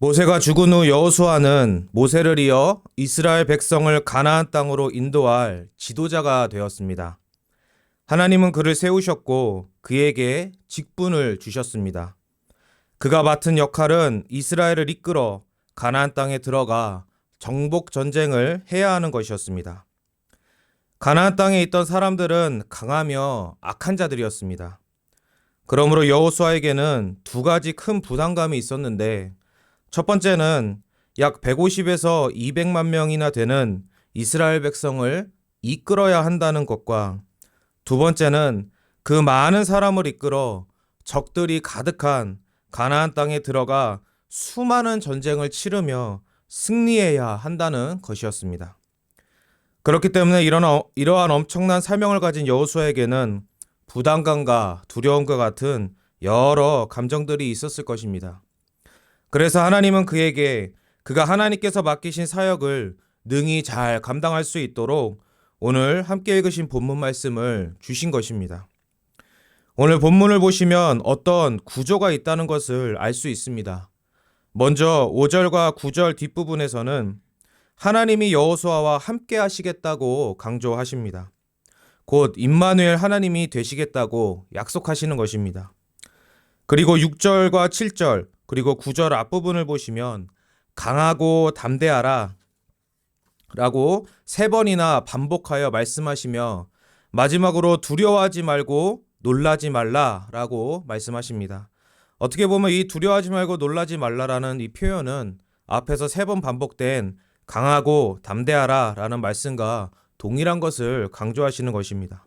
모세가 죽은 후 여호수아는 모세를 이어 이스라엘 백성을 가나안 땅으로 인도할 지도자가 되었습니다. 하나님은 그를 세우셨고 그에게 직분을 주셨습니다. 그가 맡은 역할은 이스라엘을 이끌어 가나안 땅에 들어가 정복 전쟁을 해야 하는 것이었습니다. 가나안 땅에 있던 사람들은 강하며 악한 자들이었습니다. 그러므로 여호수아에게는 두 가지 큰 부담감이 있었는데, 첫 번째는 약 150에서 200만 명이나 되는 이스라엘 백성을 이끌어야 한다는 것과, 두 번째는 그 많은 사람을 이끌어 적들이 가득한 가나안 땅에 들어가 수많은 전쟁을 치르며 승리해야 한다는 것이었습니다. 그렇기 때문에 이러한 엄청난 사명을 가진 여호수아에게는 부담감과 두려움과 같은 여러 감정들이 있었을 것입니다. 그래서 하나님은 그에게 그가 하나님께서 맡기신 사역을 능히 잘 감당할 수 있도록 오늘 함께 읽으신 본문 말씀을 주신 것입니다. 오늘 본문을 보시면 어떤 구조가 있다는 것을 알 수 있습니다. 먼저 5절과 9절 뒷부분에서는 하나님이 여호수아와 함께 하시겠다고 강조하십니다. 곧 임마누엘 하나님이 되시겠다고 약속하시는 것입니다. 그리고 6절과 7절 그리고 9절 앞부분을 보시면 강하고 담대하라 라고 세 번이나 반복하여 말씀하시며, 마지막으로 두려워하지 말고 놀라지 말라 라고 말씀하십니다. 어떻게 보면 이 두려워하지 말고 놀라지 말라라는 이 표현은 앞에서 세 번 반복된 강하고 담대하라 라는 말씀과 동일한 것을 강조하시는 것입니다.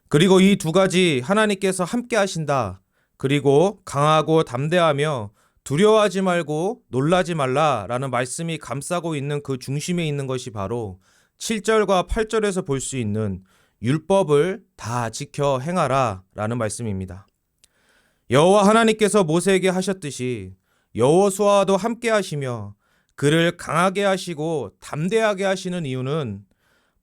그리고 이 두 가지 하나님께서 함께 하신다, 그리고 강하고 담대하며 두려워하지 말고 놀라지 말라라는 말씀이 감싸고 있는 그 중심에 있는 것이 바로 7절과 8절에서 볼 수 있는 율법을 다 지켜 행하라 라는 말씀입니다. 여호와 하나님께서 모세에게 하셨듯이 여호수아와도 함께 하시며 그를 강하게 하시고 담대하게 하시는 이유는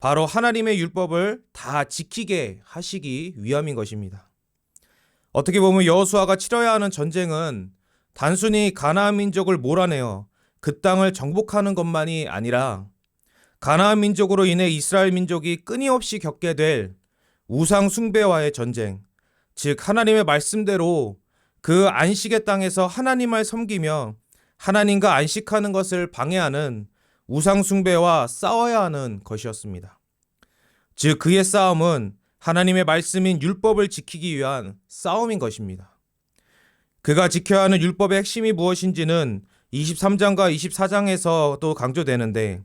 바로 하나님의 율법을 다 지키게 하시기 위함인 것입니다. 어떻게 보면 여호수아가 치러야 하는 전쟁은 단순히 가나안 민족을 몰아내어 그 땅을 정복하는 것만이 아니라 가나안 민족으로 인해 이스라엘 민족이 끊임없이 겪게 될 우상 숭배와의 전쟁, 즉 하나님의 말씀대로 그 안식의 땅에서 하나님을 섬기며 하나님과 안식하는 것을 방해하는 우상 숭배와 싸워야 하는 것이었습니다. 즉 그의 싸움은 하나님의 말씀인 율법을 지키기 위한 싸움인 것입니다. 그가 지켜야 하는 율법의 핵심이 무엇인지는 23장과 24장에서도 강조되는데,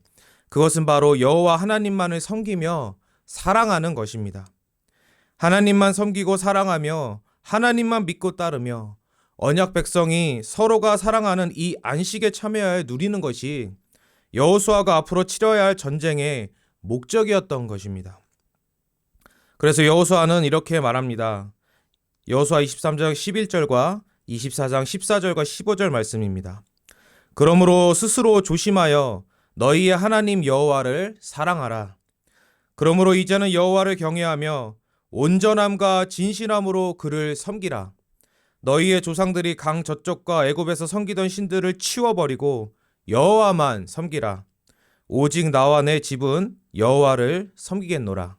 그것은 바로 여호와 하나님만을 섬기며 사랑하는 것입니다. 하나님만 섬기고 사랑하며 하나님만 믿고 따르며 언약 백성이 서로가 사랑하는 이 안식에 참여하여 누리는 것이 여호수아가 앞으로 치러야 할 전쟁의 목적이었던 것입니다. 그래서 여호수아는 이렇게 말합니다. 여호수아 23장 11절과 24장 14절과 15절 말씀입니다. 그러므로 스스로 조심하여 너희의 하나님 여호와를 사랑하라. 그러므로 이제는 여호와를 경외하며 온전함과 진실함으로 그를 섬기라. 너희의 조상들이 강 저쪽과 애굽에서 섬기던 신들을 치워버리고 여호와만 섬기라. 오직 나와 내 집은 여호와를 섬기겠노라.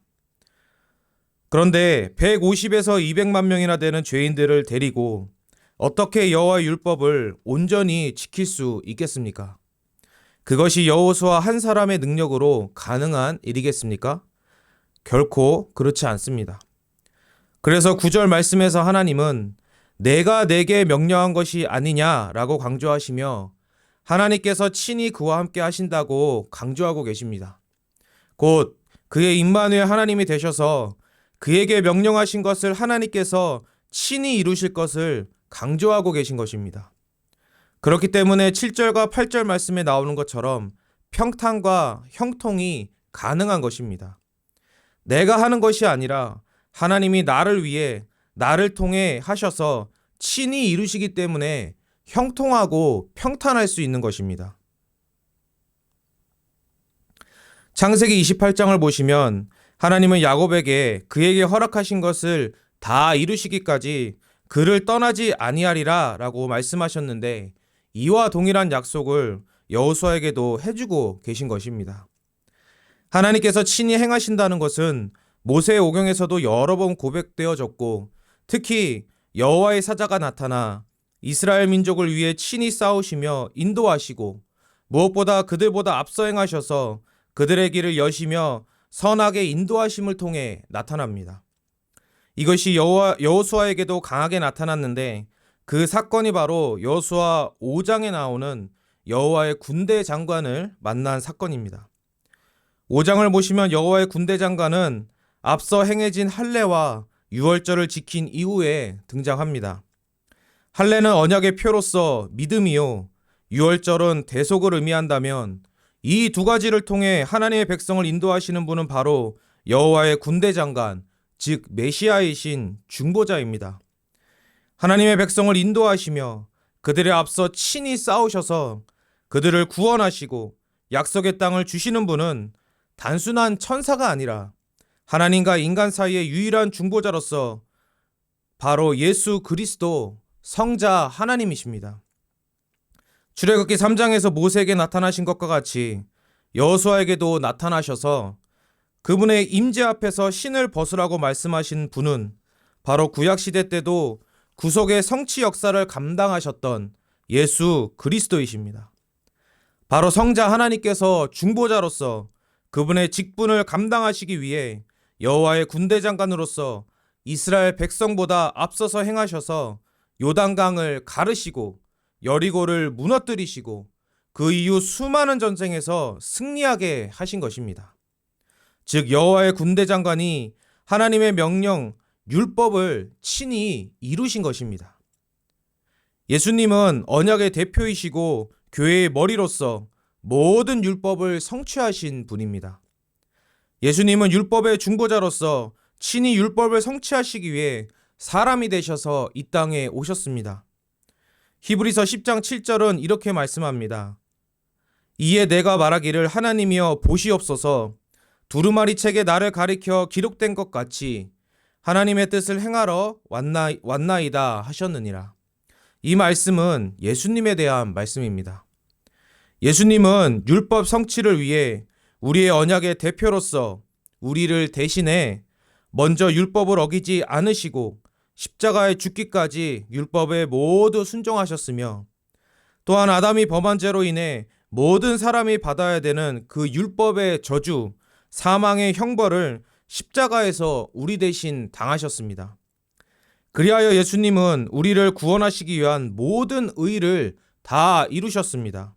그런데 150에서 200만 명이나 되는 죄인들을 데리고 어떻게 여호와의 율법을 온전히 지킬 수 있겠습니까? 그것이 여호수아 한 사람의 능력으로 가능한 일이겠습니까? 결코 그렇지 않습니다. 그래서 9절 말씀에서 하나님은 내가 내게 명령한 것이 아니냐라고 강조하시며 하나님께서 친히 그와 함께 하신다고 강조하고 계십니다. 곧 그의 임마누엘 하나님이 되셔서 그에게 명령하신 것을 하나님께서 친히 이루실 것을 강조하고 계신 것입니다. 그렇기 때문에 7절과 8절 말씀에 나오는 것처럼 평탄과 형통이 가능한 것입니다. 내가 하는 것이 아니라 하나님이 나를 위해 나를 통해 하셔서 친히 이루시기 때문에 형통하고 평탄할 수 있는 것입니다. 창세기 28장을 보시면 하나님은 야곱에게 그에게 허락하신 것을 다 이루시기까지 그를 떠나지 아니하리라 라고 말씀하셨는데, 이와 동일한 약속을 여호수아에게도 해주고 계신 것입니다. 하나님께서 친히 행하신다는 것은 모세의 오경에서도 여러 번 고백되어졌고, 특히 여호와의 사자가 나타나 이스라엘 민족을 위해 친히 싸우시며 인도하시고, 무엇보다 그들보다 앞서 행하셔서 그들의 길을 여시며 선하게 인도하심을 통해 나타납니다. 이것이 여호수아에게도 강하게 나타났는데, 그 사건이 바로 여호수아 5장에 나오는 여호와의 군대 장관을 만난 사건입니다. 5장을 보시면 여호와의 군대 장관은 앞서 행해진 할례와 유월절을 지킨 이후에 등장합니다. 할례는 언약의 표로서 믿음이요, 유월절은 대속을 의미한다면 이 두 가지를 통해 하나님의 백성을 인도하시는 분은 바로 여호와의 군대 장관, 즉 메시아이신 중보자입니다. 하나님의 백성을 인도하시며 그들의 앞서 친히 싸우셔서 그들을 구원하시고 약속의 땅을 주시는 분은 단순한 천사가 아니라 하나님과 인간 사이의 유일한 중보자로서 바로 예수 그리스도 성자 하나님이십니다. 출애굽기 3장에서 모세에게 나타나신 것과 같이 여호수아에게도 나타나셔서 그분의 임재 앞에서 신을 벗으라고 말씀하신 분은 바로 구약시대 때도 구속의 성취 역사를 감당하셨던 예수 그리스도이십니다. 바로 성자 하나님께서 중보자로서 그분의 직분을 감당하시기 위해 여호와의 군대 장관으로서 이스라엘 백성보다 앞서서 행하셔서 요단강을 가르시고 여리고를 무너뜨리시고 그 이후 수많은 전쟁에서 승리하게 하신 것입니다. 즉 여호와의 군대 장관이 하나님의 명령, 율법을 친히 이루신 것입니다. 예수님은 언약의 대표이시고 교회의 머리로서 모든 율법을 성취하신 분입니다. 예수님은 율법의 중보자로서 친히 율법을 성취하시기 위해 사람이 되셔서 이 땅에 오셨습니다. 히브리서 10장 7절은 이렇게 말씀합니다. 이에 내가 말하기를 하나님이여 보시옵소서, 두루마리 책에 나를 가리켜 기록된 것 같이 하나님의 뜻을 행하러 왔나이다 하셨느니라. 이 말씀은 예수님에 대한 말씀입니다. 예수님은 율법 성취를 위해 우리의 언약의 대표로서 우리를 대신해 먼저 율법을 어기지 않으시고 십자가에 죽기까지 율법에 모두 순종하셨으며, 또한 아담이 범한 죄로 인해 모든 사람이 받아야 되는 그 율법의 저주, 사망의 형벌을 십자가에서 우리 대신 당하셨습니다. 그리하여 예수님은 우리를 구원하시기 위한 모든 의를 다 이루셨습니다.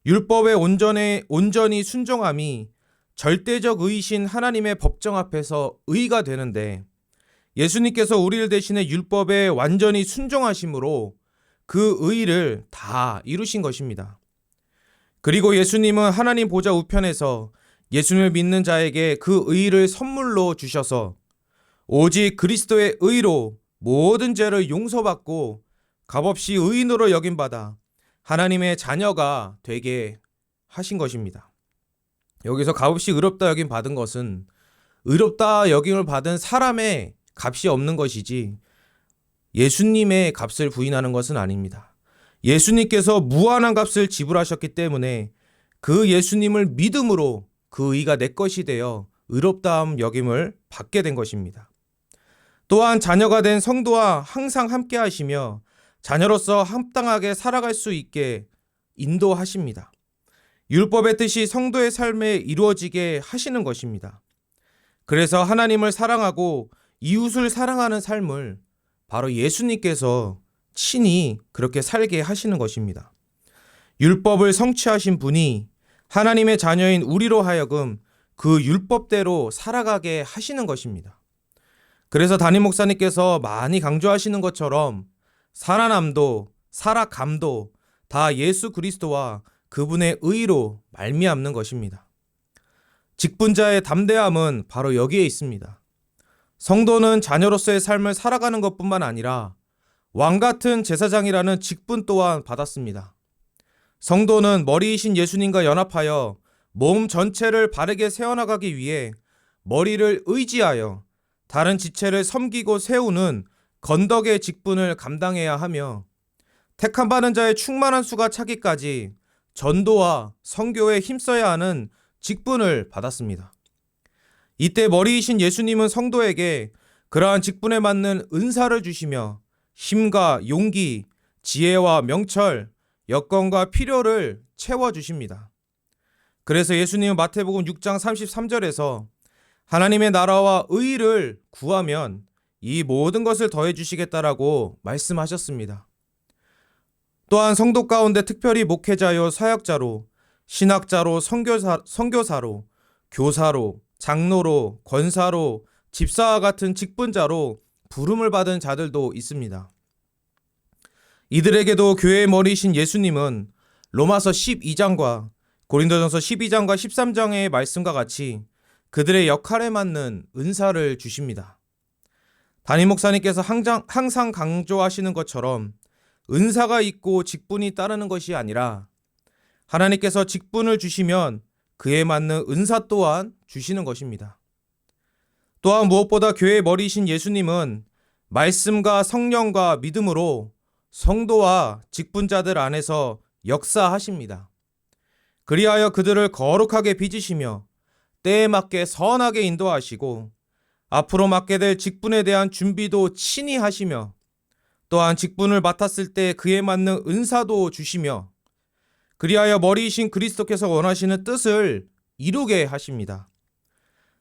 율법에 온전히 순종함이 절대적 의이신 하나님의 법정 앞에서 의가 되는데, 예수님께서 우리를 대신해 율법에 완전히 순종하심으로 그 의를 다 이루신 것입니다. 그리고 예수님은 하나님 보좌 우편에서 예수님을 믿는 자에게 그 의를 선물로 주셔서 오직 그리스도의 의로 모든 죄를 용서받고 값없이 의인으로 여김받아 하나님의 자녀가 되게 하신 것입니다. 여기서 값없이 의롭다 여김 받은 것은 의롭다 여김을 받은 사람의 값이 없는 것이지 예수님의 값을 부인하는 것은 아닙니다. 예수님께서 무한한 값을 지불하셨기 때문에 그 예수님을 믿음으로 그 의가 내 것이 되어 의롭다함 여김을 받게 된 것입니다. 또한 자녀가 된 성도와 항상 함께 하시며 자녀로서 합당하게 살아갈 수 있게 인도하십니다. 율법의 뜻이 성도의 삶에 이루어지게 하시는 것입니다. 그래서 하나님을 사랑하고 이웃을 사랑하는 삶을 바로 예수님께서 친히 그렇게 살게 하시는 것입니다. 율법을 성취하신 분이 하나님의 자녀인 우리로 하여금 그 율법대로 살아가게 하시는 것입니다. 그래서 담임 목사님께서 많이 강조하시는 것처럼 살아남도 살아감도 다 예수 그리스도와 그분의 의로 말미암는 것입니다. 직분자의 담대함은 바로 여기에 있습니다. 성도는 자녀로서의 삶을 살아가는 것뿐만 아니라 왕같은 제사장이라는 직분 또한 받았습니다. 성도는 머리이신 예수님과 연합하여 몸 전체를 바르게 세워나가기 위해 머리를 의지하여 다른 지체를 섬기고 세우는 건덕의 직분을 감당해야 하며, 택함 받은 자의 충만한 수가 차기까지 전도와 선교에 힘써야 하는 직분을 받았습니다. 이때 머리이신 예수님은 성도에게 그러한 직분에 맞는 은사를 주시며 힘과 용기, 지혜와 명철, 여건과 필요를 채워주십니다. 그래서 예수님은 마태복음 6장 33절에서 하나님의 나라와 의를 구하면 이 모든 것을 더해주시겠다라고 말씀하셨습니다. 또한 성도 가운데 특별히 목회자요 사역자로, 신학자로, 선교사로, 교사로, 장로로, 권사로, 집사와 같은 직분자로 부름을 받은 자들도 있습니다. 이들에게도 교회의 머리이신 예수님은 로마서 12장과 고린도전서 12장과 13장의 말씀과 같이 그들의 역할에 맞는 은사를 주십니다. 담임 목사님께서 항상 강조하시는 것처럼 은사가 있고 직분이 따르는 것이 아니라 하나님께서 직분을 주시면 그에 맞는 은사 또한 주시는 것입니다. 또한 무엇보다 교회의 머리이신 예수님은 말씀과 성령과 믿음으로 성도와 직분자들 안에서 역사하십니다. 그리하여 그들을 거룩하게 빚으시며 때에 맞게 선하게 인도하시고 앞으로 맡게 될 직분에 대한 준비도 친히 하시며 또한 직분을 맡았을 때 그에 맞는 은사도 주시며 그리하여 머리이신 그리스도께서 원하시는 뜻을 이루게 하십니다.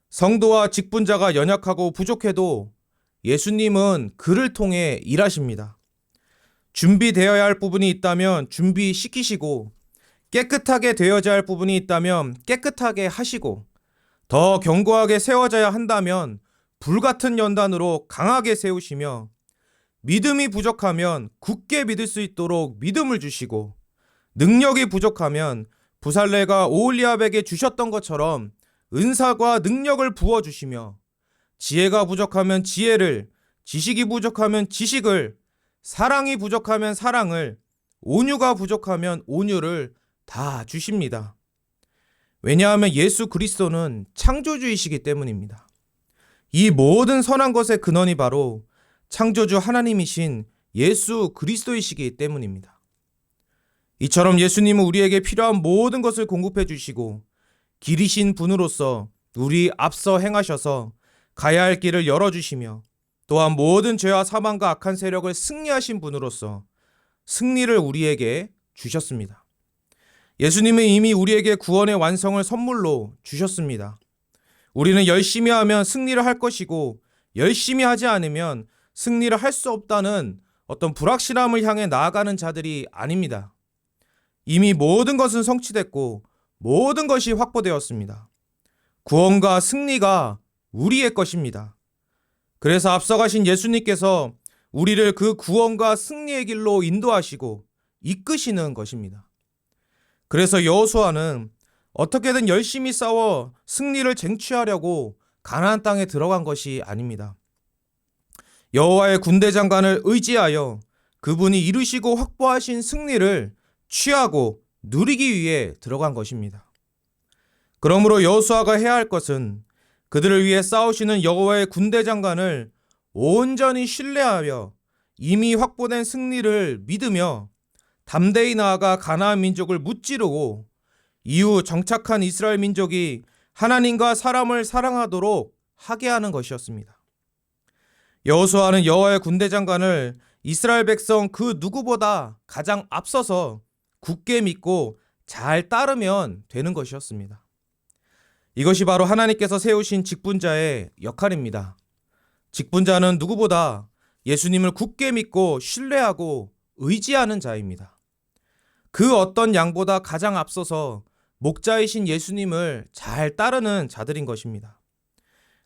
성도와 직분자가 연약하고 부족해도 예수님은 그를 통해 일하십니다. 준비되어야 할 부분이 있다면 준비시키시고 깨끗하게 되어져야 할 부분이 있다면 깨끗하게 하시고 더 견고하게 세워져야 한다면 불같은 연단으로 강하게 세우시며 믿음이 부족하면 굳게 믿을 수 있도록 믿음을 주시고 능력이 부족하면 부살레가 오홀리압에게 주셨던 것처럼 은사와 능력을 부어주시며 지혜가 부족하면 지혜를, 지식이 부족하면 지식을, 사랑이 부족하면 사랑을, 온유가 부족하면 온유를 다 주십니다. 왜냐하면 예수 그리스도는 창조주이시기 때문입니다. 이 모든 선한 것의 근원이 바로 창조주 하나님이신 예수 그리스도이시기 때문입니다. 이처럼 예수님은 우리에게 필요한 모든 것을 공급해 주시고 길이신 분으로서 우리 앞서 행하셔서 가야 할 길을 열어주시며 또한 모든 죄와 사망과 악한 세력을 승리하신 분으로서 승리를 우리에게 주셨습니다. 예수님은 이미 우리에게 구원의 완성을 선물로 주셨습니다. 우리는 열심히 하면 승리를 할 것이고 열심히 하지 않으면 승리를 할 수 없다는 어떤 불확실함을 향해 나아가는 자들이 아닙니다. 이미 모든 것은 성취됐고 모든 것이 확보되었습니다. 구원과 승리가 우리의 것입니다. 그래서 앞서가신 예수님께서 우리를 그 구원과 승리의 길로 인도하시고 이끄시는 것입니다. 그래서 여호수아는 어떻게든 열심히 싸워 승리를 쟁취하려고 가나안 땅에 들어간 것이 아닙니다. 여호와의 군대 장관을 의지하여 그분이 이루시고 확보하신 승리를 취하고 누리기 위해 들어간 것입니다. 그러므로 여호수아가 해야 할 것은 그들을 위해 싸우시는 여호와의 군대 장관을 온전히 신뢰하여 이미 확보된 승리를 믿으며 담대히 나아가 가나안 민족을 무찌르고 이후 정착한 이스라엘 민족이 하나님과 사람을 사랑하도록 하게 하는 것이었습니다. 여호수아는 여호와의 군대 장관을 이스라엘 백성 그 누구보다 가장 앞서서 굳게 믿고 잘 따르면 되는 것이었습니다. 이것이 바로 하나님께서 세우신 직분자의 역할입니다. 직분자는 누구보다 예수님을 굳게 믿고 신뢰하고 의지하는 자입니다. 그 어떤 양보다 가장 앞서서 목자이신 예수님을 잘 따르는 자들인 것입니다.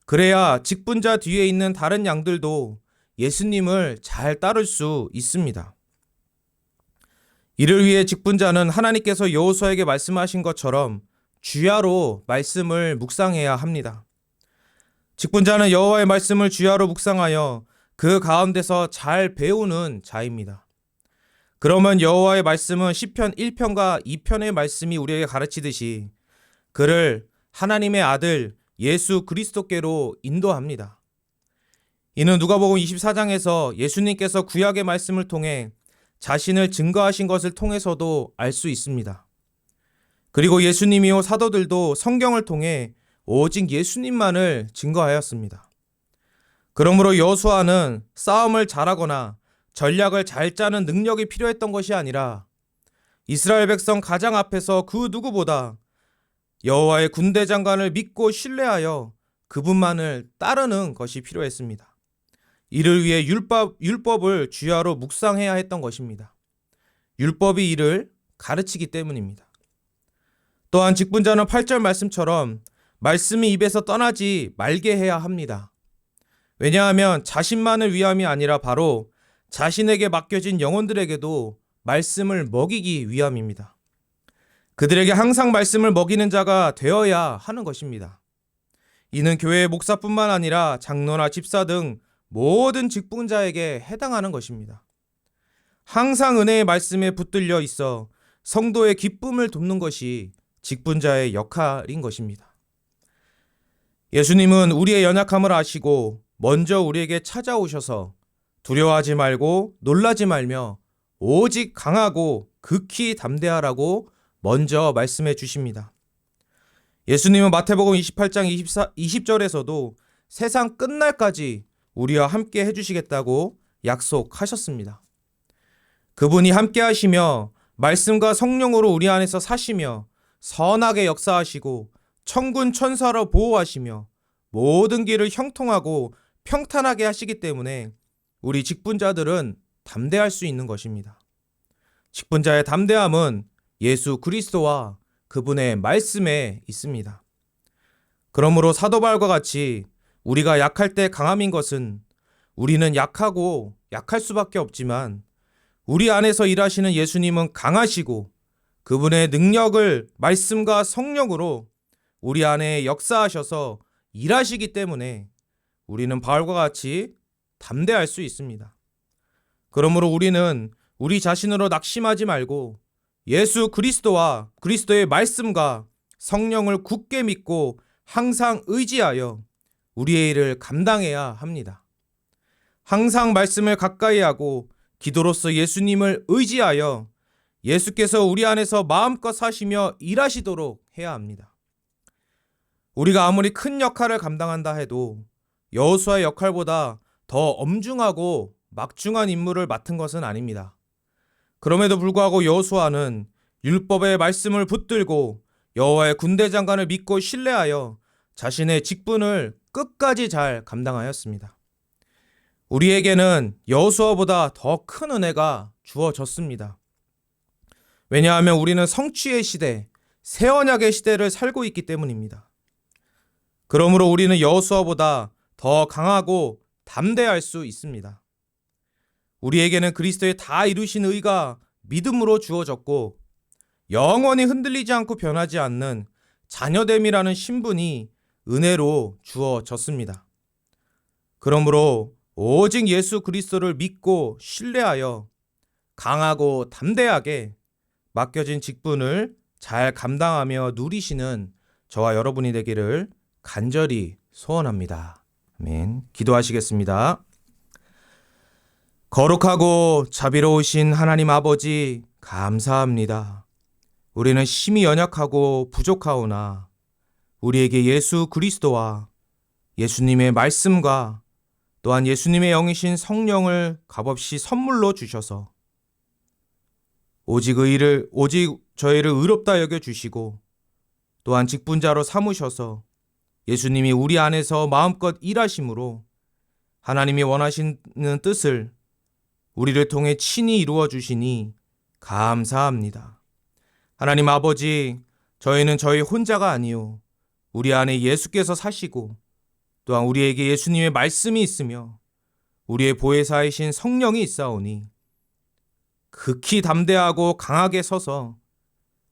그래야 직분자 뒤에 있는 다른 양들도 예수님을 잘 따를 수 있습니다. 이를 위해 직분자는 하나님께서 여호수아에게 말씀하신 것처럼 주야로 말씀을 묵상해야 합니다. 직분자는 여호와의 말씀을 주야로 묵상하여 그 가운데서 잘 배우는 자입니다. 그러면 여호와의 말씀은 시편 1편과 2편의 말씀이 우리에게 가르치듯이 그를 하나님의 아들 예수 그리스도께로 인도합니다. 이는 누가복음 24장에서 예수님께서 구약의 말씀을 통해 자신을 증거하신 것을 통해서도 알 수 있습니다. 그리고 예수님이요 사도들도 성경을 통해 오직 예수님만을 증거하였습니다. 그러므로 여호수아는 싸움을 잘하거나 전략을 잘 짜는 능력이 필요했던 것이 아니라 이스라엘 백성 가장 앞에서 그 누구보다 여호와의 군대 장관을 믿고 신뢰하여 그분만을 따르는 것이 필요했습니다. 이를 위해 율법을 주야로 묵상해야 했던 것입니다. 율법이 이를 가르치기 때문입니다. 또한 직분자는 8절 말씀처럼 말씀이 입에서 떠나지 말게 해야 합니다. 왜냐하면 자신만을 위함이 아니라 바로 자신에게 맡겨진 영혼들에게도 말씀을 먹이기 위함입니다. 그들에게 항상 말씀을 먹이는 자가 되어야 하는 것입니다. 이는 교회의 목사뿐만 아니라 장로나 집사 등 모든 직분자에게 해당하는 것입니다. 항상 은혜의 말씀에 붙들려 있어 성도의 기쁨을 돕는 것이 직분자의 역할인 것입니다. 예수님은 우리의 연약함을 아시고 먼저 우리에게 찾아오셔서 두려워하지 말고 놀라지 말며 오직 강하고 극히 담대하라고 먼저 말씀해 주십니다. 예수님은 마태복음 28장 20절에서도 세상 끝날까지 우리와 함께 해주시겠다고 약속하셨습니다. 그분이 함께 하시며 말씀과 성령으로 우리 안에서 사시며 선하게 역사하시고 천군 천사로 보호하시며 모든 길을 형통하고 평탄하게 하시기 때문에 우리 직분자들은 담대할 수 있는 것입니다. 직분자의 담대함은 예수 그리스도와 그분의 말씀에 있습니다. 그러므로 사도 바울과 같이 우리가 약할 때 강함인 것은 우리는 약하고 약할 수밖에 없지만 우리 안에서 일하시는 예수님은 강하시고 그분의 능력을 말씀과 성령으로 우리 안에 역사하셔서 일하시기 때문에 우리는 바울과 같이 담대할 수 있습니다. 그러므로 우리는 우리 자신으로 낙심하지 말고 예수 그리스도와 그리스도의 말씀과 성령을 굳게 믿고 항상 의지하여 우리의 일을 감당해야 합니다. 항상 말씀을 가까이 하고 기도로서 예수님을 의지하여 예수께서 우리 안에서 마음껏 사시며 일하시도록 해야 합니다. 우리가 아무리 큰 역할을 감당한다 해도 여호수아의 역할보다 더 엄중하고 막중한 임무를 맡은 것은 아닙니다. 그럼에도 불구하고 여호수아는 율법의 말씀을 붙들고 여호와의 군대 장관을 믿고 신뢰하여 자신의 직분을 끝까지 잘 감당하였습니다. 우리에게는 여호수아보다 더 큰 은혜가 주어졌습니다. 왜냐하면 우리는 성취의 시대, 새 언약의 시대를 살고 있기 때문입니다. 그러므로 우리는 여호수아보다 더 강하고 담대할 수 있습니다. 우리에게는 그리스도의 다 이루신 의가 믿음으로 주어졌고 영원히 흔들리지 않고 변하지 않는 자녀됨이라는 신분이 은혜로 주어졌습니다. 그러므로 오직 예수 그리스도를 믿고 신뢰하여 강하고 담대하게 맡겨진 직분을 잘 감당하며 누리시는 저와 여러분이 되기를 간절히 소원합니다. 아멘. 기도하시겠습니다. 거룩하고 자비로우신 하나님 아버지 감사합니다. 우리는 심히 연약하고 부족하오나 우리에게 예수 그리스도와 예수님의 말씀과 또한 예수님의 영이신 성령을 값없이 선물로 주셔서 오직 저희를 의롭다 여겨주시고 또한 직분자로 삼으셔서 예수님이 우리 안에서 마음껏 일하심으로 하나님이 원하시는 뜻을 우리를 통해 친히 이루어 주시니 감사합니다. 하나님 아버지, 저희는 저희 혼자가 아니요 우리 안에 예수께서 사시고 또한 우리에게 예수님의 말씀이 있으며 우리의 보혜사이신 성령이 있사오니 극히 담대하고 강하게 서서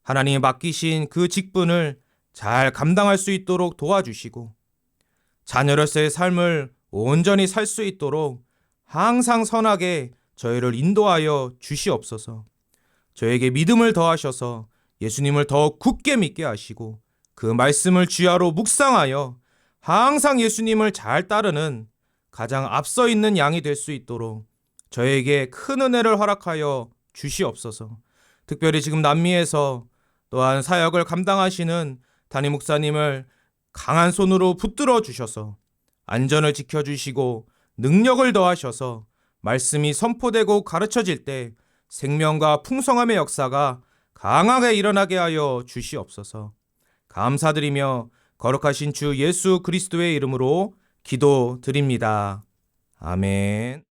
하나님이 맡기신 그 직분을 잘 감당할 수 있도록 도와주시고 자녀로서의 삶을 온전히 살 수 있도록 항상 선하게 저희를 인도하여 주시옵소서. 저에게 믿음을 더하셔서 예수님을 더 굳게 믿게 하시고 그 말씀을 주야로 묵상하여 항상 예수님을 잘 따르는 가장 앞서 있는 양이 될 수 있도록 저에게 큰 은혜를 허락하여 주시옵소서. 특별히 지금 남미에서 또한 사역을 감당하시는 담임 목사님을 강한 손으로 붙들어 주셔서 안전을 지켜주시고 능력을 더하셔서 말씀이 선포되고 가르쳐질 때 생명과 풍성함의 역사가 강하게 일어나게 하여 주시옵소서. 감사드리며 거룩하신 주 예수 그리스도의 이름으로 기도드립니다. 아멘.